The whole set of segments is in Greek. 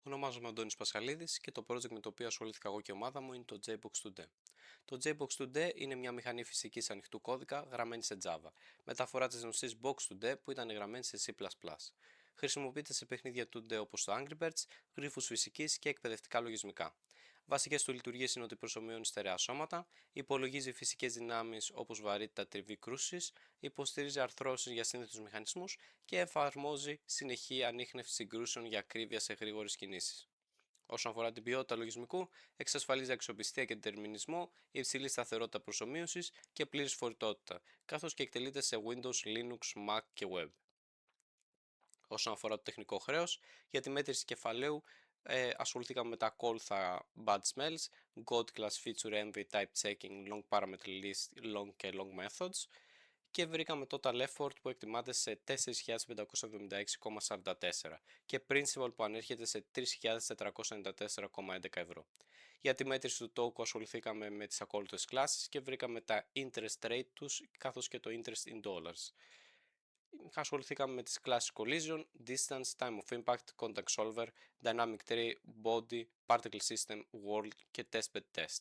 Ονομάζομαι Αντώνης Πασχαλίδης και το project με το οποίο ασχολήθηκα εγώ και η ομάδα μου είναι το JBox2D. Το JBox2D είναι μια μηχανή φυσικής ανοιχτού κώδικα γραμμένη σε Java, μεταφορά της γνωστής Box2D που ήταν γραμμένη σε C++. Χρησιμοποιείται σε παιχνίδια 2D όπως το Angry Birds, γρίφους φυσικής και εκπαιδευτικά λογισμικά. Βασικές του λειτουργίες είναι ότι προσομοιώνει στερεά σώματα, υπολογίζει φυσικές δυνάμεις όπως βαρύτητα, τριβή, κρούσεις, υποστηρίζει αρθρώσεις για σύνθετους μηχανισμούς και εφαρμόζει συνεχή ανίχνευση συγκρούσεων για ακρίβεια σε γρήγορες κινήσεις. Όσον αφορά την ποιότητα λογισμικού, εξασφαλίζει αξιοπιστία και δετερμινισμό, υψηλή σταθερότητα προσομοίωσης και πλήρης φορητότητα, καθώς και εκτελείται σε Windows, Linux, Mac και Web. Όσον αφορά το τεχνικό χρέος, για τη μέτρηση κεφαλαίου ασχοληθήκαμε με τα ακόλουθα bad smells, God class feature envy, type checking, long parameter list, long και long methods και βρήκαμε total effort που εκτιμάται σε 4.576,44 και principal που ανέρχεται σε 3.494,11 ευρώ. Για τη μέτρηση του τόκου ασχοληθήκαμε με τις ακόλουθες κλάσεις και βρήκαμε τα interest rate τους καθώς και το interest in dollars. Ασχοληθήκαμε με τις κλάσεις collision, distance, time of impact, contact solver, dynamic tree, body, particle system, world και testbed test.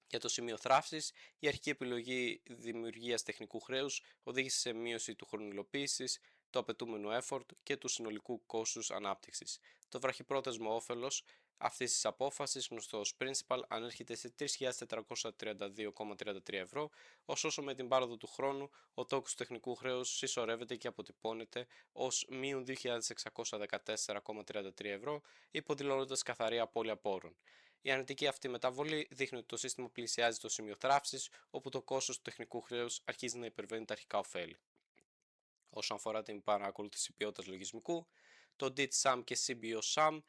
Για το σημείο θράψης, η αρχική επιλογή δημιουργίας τεχνικού χρέους οδήγησε σε μείωση του χρόνου υλοποίησης, το απαιτούμενο effort και του συνολικού κόστους ανάπτυξης. Το βραχυπρόθεσμο όφελος αυτής της απόφασης, γνωστό ως principal, ανέρχεται σε 3.432,33 ευρώ, ωστόσο με την πάροδο του χρόνου ο τόκος του τεχνικού χρέους συσσωρεύεται και αποτυπώνεται ως μείον 2.614,33 ευρώ, υποδηλώνοντας καθαρή απώλεια πόρων. Η αρνητική αυτή μεταβολή δείχνει ότι το σύστημα πλησιάζει το σημείο θράψης, όπου το κόστος του τεχνικού χρέους αρχίζει να υπερβαίνει τα αρχικά ωφέλη. Όσον αφορά την παρακολούθηση ποιότητας λογισμικού, το DIT-SUM και CBO-SUM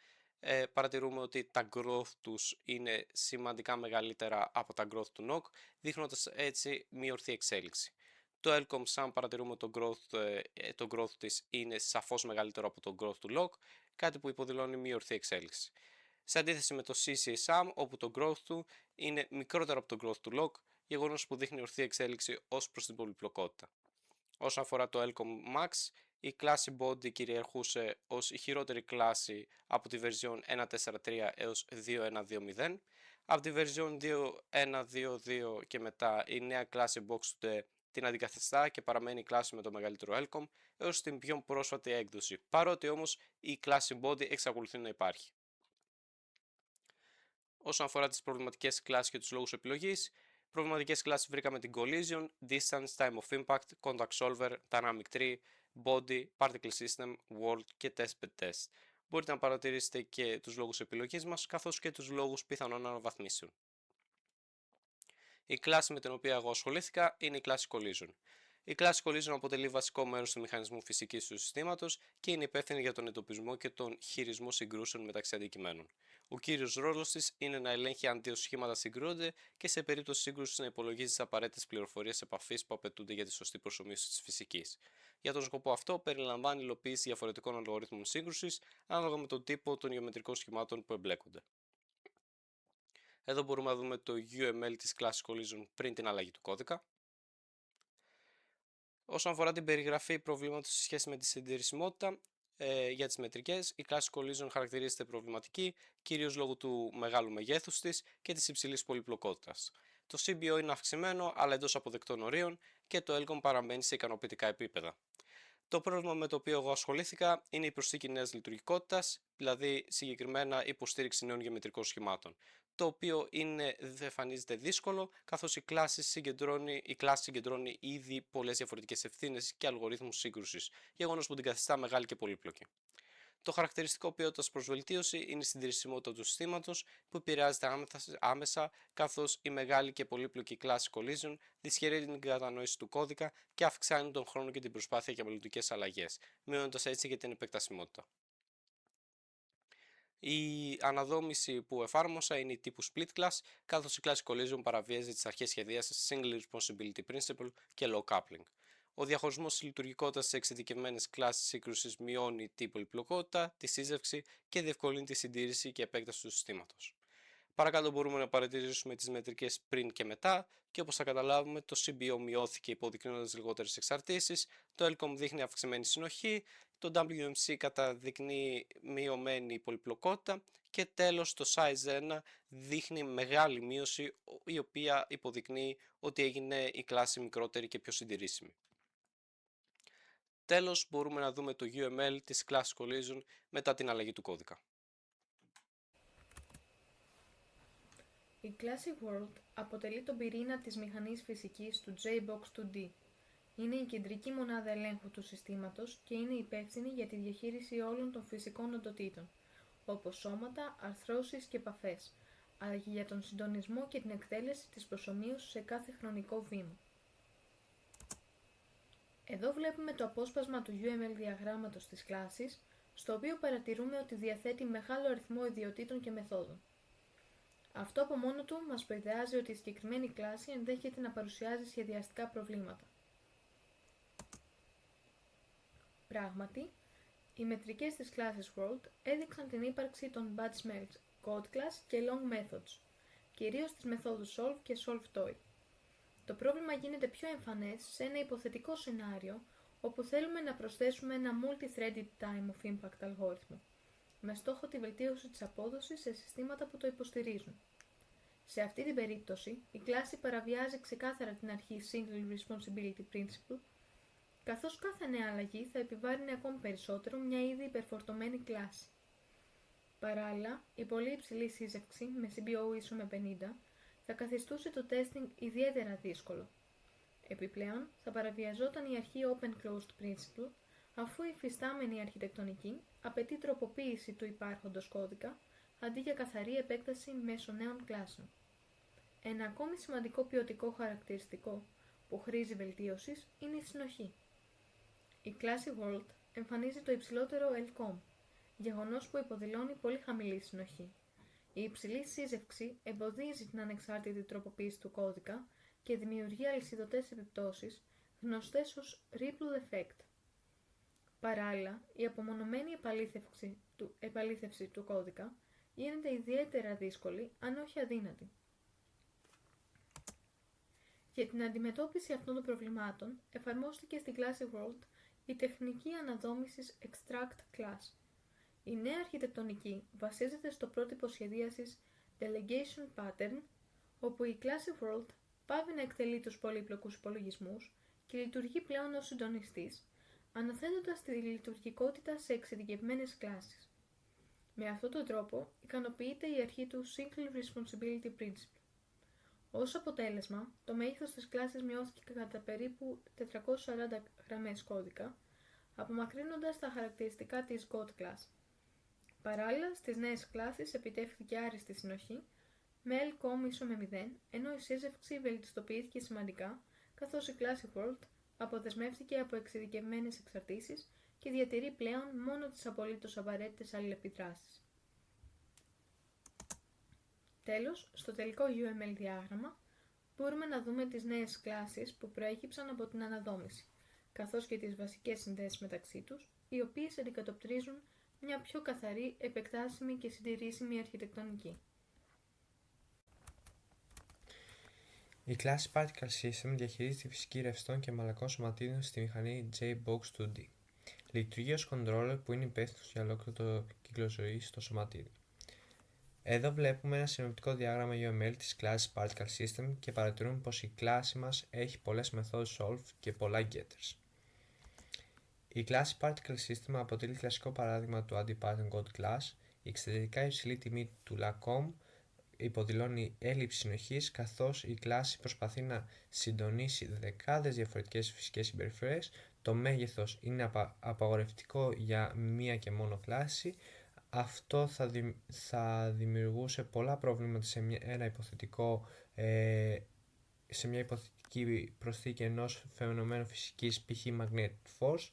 παρατηρούμε ότι τα growth τους είναι σημαντικά μεγαλύτερα από τα growth του NOC, δείχνοντας έτσι μια ορθή εξέλιξη. Το Elcom SUM παρατηρούμε ότι το growth της είναι σαφώς μεγαλύτερο από το growth του log, κάτι που υποδηλώνει μια ορθή εξέλιξη. Σε αντίθεση με το CCSAM, όπου το growth του είναι μικρότερο από το growth του log, γεγονός που δείχνει ορθή εξέλιξη ως προς την πολυπλοκότητα. Όσον αφορά το Elcom Max, η κλάση Body κυριαρχούσε ως η χειρότερη κλάση από τη version 1.4.3 έως 2.1.2.0. Από τη version 2.1.2.2 και μετά η νέα κλάση Box2D την αντικαθιστά και παραμένει η κλάση με το μεγαλύτερο Elcom έως την πιο πρόσφατη έκδοση, παρότι όμως η κλάση Body εξακολουθεί να υπάρχει. Όσον αφορά τις προβληματικές κλάσεις και τους λόγους επιλογής, προβληματικές κλάσεις βρήκαμε την Collision, Distance, Time of Impact, Contact Solver, Dynamic Tree, Body, Particle System, World και Testbed Test. Μπορείτε να παρατηρήσετε και τους λόγους επιλογής μας, καθώς και τους λόγους πιθανών αναβαθμίσεων. Η κλάση με την οποία εγώ ασχολήθηκα είναι η κλάση Collision. Η κλάση Collision αποτελεί βασικό μέρος του μηχανισμού φυσικής του συστήματος και είναι υπεύθυνη για τον εντοπισμό και τον χειρισμό συγκρούσεων μεταξύ αντικειμένων. Ο κύριος ρόλος της είναι να ελέγχει αν δύο σχήματα συγκρούονται και σε περίπτωση σύγκρουσης να υπολογίζει τις απαραίτητες πληροφορίες επαφής που απαιτούνται για τη σωστή προσομοίωση της φυσικής. Για τον σκοπό αυτό, περιλαμβάνει υλοποίηση διαφορετικών αλγορίθμων σύγκρουσης ανάλογα με τον τύπο των γεωμετρικών σχημάτων που εμπλέκονται. Εδώ μπορούμε να δούμε το UML της κλάσης Collision πριν την αλλαγή του κώδικα. Όσον αφορά την περιγραφή προβλήματος σε σχέση με τη συντηρησιμότητα για τις μετρικές, η κλάση Collision χαρακτηρίζεται προβληματική, κυρίως λόγω του μεγάλου μεγέθους της και της υψηλής πολυπλοκότητας. Το CBO είναι αυξημένο, αλλά εντός αποδεκτών ορίων και το Elcom παραμένει σε ικανοποιητικά επίπεδα. Το πρόβλημα με το οποίο εγώ ασχολήθηκα είναι η προσθήκη νέας λειτουργικότητας, δηλαδή συγκεκριμένα υποστήριξη νέων γεωμετρικών σχημάτων, το οποίο εμφανίζεται δύσκολο, καθώς η κλάση συγκεντρώνει ήδη πολλές διαφορετικές ευθύνες και αλγορίθμους σύγκρουσης, γεγονός που την καθιστά μεγάλη και πολύπλοκη. Το χαρακτηριστικό ποιότητας προς βελτίωση είναι η συντηρησιμότητα του συστήματος, που επηρεάζεται άμεσα, καθώς η μεγάλη και πολύπλοκη κλάση Collision δυσχεραίνει την κατανόηση του κώδικα και αυξάνει τον χρόνο και την προσπάθεια για μελλοντικές αλλαγές, μειώνοντας έτσι και την επεκτασιμότητα. Η αναδόμηση που εφάρμοσα είναι η τύπου split class, καθώς η κλάση Collision παραβίαζε τις αρχές σχεδίασης Single Responsibility Principle και Low Coupling. Ο διαχωρισμός της λειτουργικότητας σε εξειδικευμένες κλάσεις σύγκρουσης μειώνει την πολυπλοκότητα, τη σύζευξη και διευκολύνει τη συντήρηση και επέκταση του συστήματος. Παρακάτω μπορούμε να παρατηρήσουμε τις μετρικές πριν και μετά και όπως θα καταλάβουμε το CBO μειώθηκε υποδεικνύοντας λιγότερες εξαρτήσεις, το Elcom δείχνει αυξημένη συνοχή το WMC καταδεικνύει μειωμένη πολυπλοκότητα και τέλος το size 1 δείχνει μεγάλη μείωση, η οποία υποδεικνύει ότι έγινε η κλάση μικρότερη και πιο συντηρήσιμη. Τέλος, μπορούμε να δούμε το UML της Class Collision μετά την αλλαγή του κώδικα. Η Classic World αποτελεί τον πυρήνα της μηχανής φυσικής του JBox 2D. Είναι η κεντρική μονάδα ελέγχου του συστήματος και είναι υπεύθυνη για τη διαχείριση όλων των φυσικών οντοτήτων, όπως σώματα, αρθρώσεις και επαφές, αλλά και για τον συντονισμό και την εκτέλεση της προσομοίωσης σε κάθε χρονικό βήμα. Εδώ βλέπουμε το απόσπασμα του UML διαγράμματος της κλάσης, στο οποίο παρατηρούμε ότι διαθέτει μεγάλο αριθμό ιδιοτήτων και μεθόδων. Αυτό από μόνο του μας προειδεάζει ότι η συγκεκριμένη κλάση ενδέχεται να παρουσιάζει σχεδιαστικά προβλήματα. Πράγματι, οι μετρικές της κλάσης World έδειξαν την ύπαρξη των BudgeMelt, CodeClass και Long Methods, κυρίως τις μεθόδους Solve και SolveToy. Το πρόβλημα γίνεται πιο εμφανές σε ένα υποθετικό σενάριο όπου θέλουμε να προσθέσουμε ένα Multi-Threaded Time of Impact αλγόριθμο, με στόχο τη βελτίωση της απόδοσης σε συστήματα που το υποστηρίζουν. Σε αυτή την περίπτωση, η κλάση παραβιάζει ξεκάθαρα την αρχή Single Responsibility Principle, καθώς κάθε νέα αλλαγή θα επιβάρυνε ακόμη περισσότερο μια ήδη υπερφορτωμένη κλάση. Παράλληλα, η πολύ υψηλή σύζευξη με CBO ίσο με 50 θα καθιστούσε το testing ιδιαίτερα δύσκολο. Επιπλέον, θα παραβιαζόταν η αρχή Open Closed Principle, αφού η υφιστάμενη αρχιτεκτονική απαιτεί τροποποίηση του υπάρχοντος κώδικα, αντί για καθαρή επέκταση μέσω νέων κλάσεων. Ένα ακόμη σημαντικό ποιοτικό χαρακτηριστικό που χρήζει βελτίωσης είναι η συνοχή. Η κλάση World εμφανίζει το υψηλότερο LCOM, γεγονός που υποδηλώνει πολύ χαμηλή συνοχή. Η υψηλή σύζευξη εμποδίζει την ανεξάρτητη τροποποίηση του κώδικα και δημιουργεί αλυσιδωτές επιπτώσεις, γνωστές ως ripple effect. Παράλληλα, η απομονωμένη επαλήθευση του κώδικα γίνεται ιδιαίτερα δύσκολη, αν όχι αδύνατη. Για την αντιμετώπιση αυτών των προβλημάτων, εφαρμόστηκε στην κλάση World η τεχνική αναδόμησης Extract Class. Η νέα αρχιτεκτονική βασίζεται στο πρότυπο σχεδίασης Delegation Pattern, όπου η κλάση World πάβει να εκτελεί τους πολύπλοκους υπολογισμούς και λειτουργεί πλέον ως συντονιστής, αναθέτοντας τη λειτουργικότητα σε εξειδικευμένες κλάσεις. Με αυτόν τον τρόπο ικανοποιείται η αρχή του Single Responsibility Principle. Ως αποτέλεσμα, το μέγεθος της κλάσης μειώθηκε κατά περίπου 440 γραμμές κώδικα, απομακρύνοντας τα χαρακτηριστικά της God Class. Παράλληλα, στις νέες κλάσεις επιτεύχθηκε άριστη συνοχή, με LCOM ίσο με 0, ενώ η σύζευξη βελτιστοποιήθηκε σημαντικά, καθώς η κλάση World αποδεσμεύτηκε από εξειδικευμένες εξαρτήσεις και διατηρεί πλέον μόνο τις απολύτως απαραίτητες αλληλεπιδράσεις. Τέλος, στο τελικό UML διάγραμμα μπορούμε να δούμε τις νέες κλάσεις που προέκυψαν από την αναδόμηση, καθώς και τις βασικές συνδέσεις μεταξύ τους, οι οποίες αντικατοπτρίζουν μια πιο καθαρή, επεκτάσιμη και συντηρήσιμη αρχιτεκτονική. Η κλάση Particle System διαχειρίζει τη φυσική ρευστών και μαλακών σωματίδων στη μηχανή JBox 2D. Λειτουργεί ως controller που είναι υπεύθυνος για ολόκληρο το κύκλο ζωής στο σωματίδι. Εδώ βλέπουμε ένα συνοπτικό διάγραμμα UML της κλάσης Particle System και παρατηρούμε πως η κλάση μας έχει πολλές μεθόδους solve και πολλά getters. Η κλάση Particle System αποτελεί κλασικό παράδειγμα του anti-pattern code class. Η εξαιρετικά υψηλή τιμή του LACOM υποδηλώνει έλλειψη συνοχής, καθώς η κλάση προσπαθεί να συντονίσει δεκάδες διαφορετικές φυσικές συμπεριφορές. Το μέγεθος είναι απαγορευτικό για μία και μόνο κλάση. Αυτό θα δημιουργούσε πολλά προβλήματα σε μια υποθετική προσθήκη ενός φαινομένου φυσικής, π.χ. magnetic force.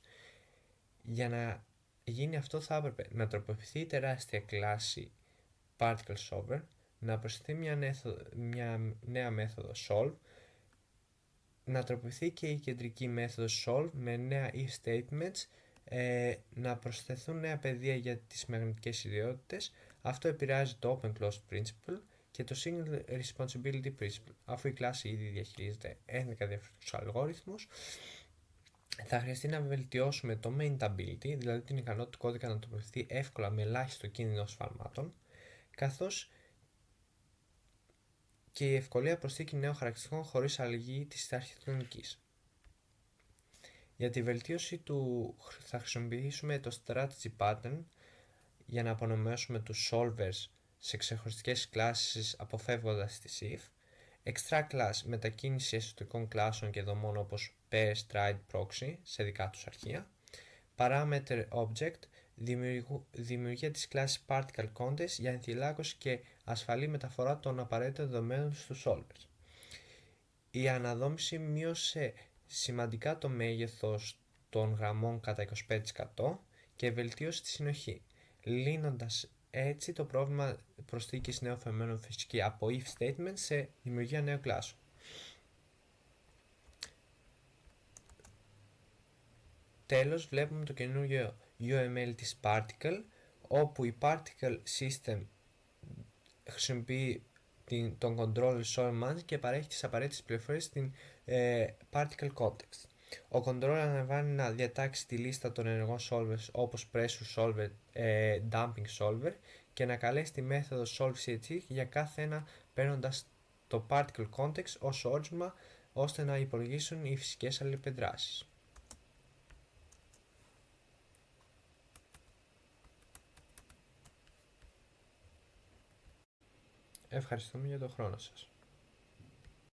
Για να γίνει αυτό θα έπρεπε να τροποποιηθεί η τεράστια κλάση particle solver, να προσθεθεί μια νέα μέθοδο solve, να τροποποιηθεί και η κεντρική μέθοδος solve με νέα if statements, να προσθεθούν νέα πεδία για τις μαγνητικές ιδιότητες. Αυτό επηρεάζει το Open Closed Principle και το Single Responsibility Principle. Αφού η κλάση ήδη διαχειρίζεται 11 διαφορετικούς αλγόριθμους, Θα χρειαστεί να βελτιώσουμε το maintainability, δηλαδή την ικανότητα του κώδικα να τοποθετηθεί εύκολα με ελάχιστο κίνδυνο σφαλμάτων, καθώς και η ευκολία προσθήκη νέων χαρακτηριστικών χωρίς αλλαγή της αρχιτεκτονικής. Για τη βελτίωση του θα χρησιμοποιήσουμε το strategy pattern για να απονομεύσουμε τους solvers σε ξεχωριστικές κλάσεις αποφεύγοντας τη if, extra class μετακίνηση εσωτερικών κλάσεων και δομών όπως pair, stride, proxy σε δικά τους αρχεία, parameter object, δημιουργία της κλάσης particle context για ενθυλάκωση και ασφαλή μεταφορά των απαραίτητων δεδομένων στους solvers. Η αναδόμηση μείωσε σημαντικά το μέγεθος των γραμμών κατά 25% και βελτίωσε τη συνοχή, λύνοντας έτσι το πρόβλημα προσθήκης νέων φαινομένων φυσική από if statement σε δημιουργία νέου κλάσου. Τέλος, βλέπουμε το καινούργιο UML της Particle, όπου η Particle System χρησιμοποιεί τον controller solver manager και παρέχει τις απαραίτητες πληροφορίες στην Particle Context. Ο controller αναβάνει να διατάξει τη λίστα των ενεργών solvers όπως pressure solver, dumping solver και να καλέσει τη μέθοδο solve για κάθε ένα παίρνοντας το Particle Context ως όρισμα ώστε να υπολογίσουν οι φυσικές αλληλεπιδράσεις. Ευχαριστούμε για τον χρόνο σας.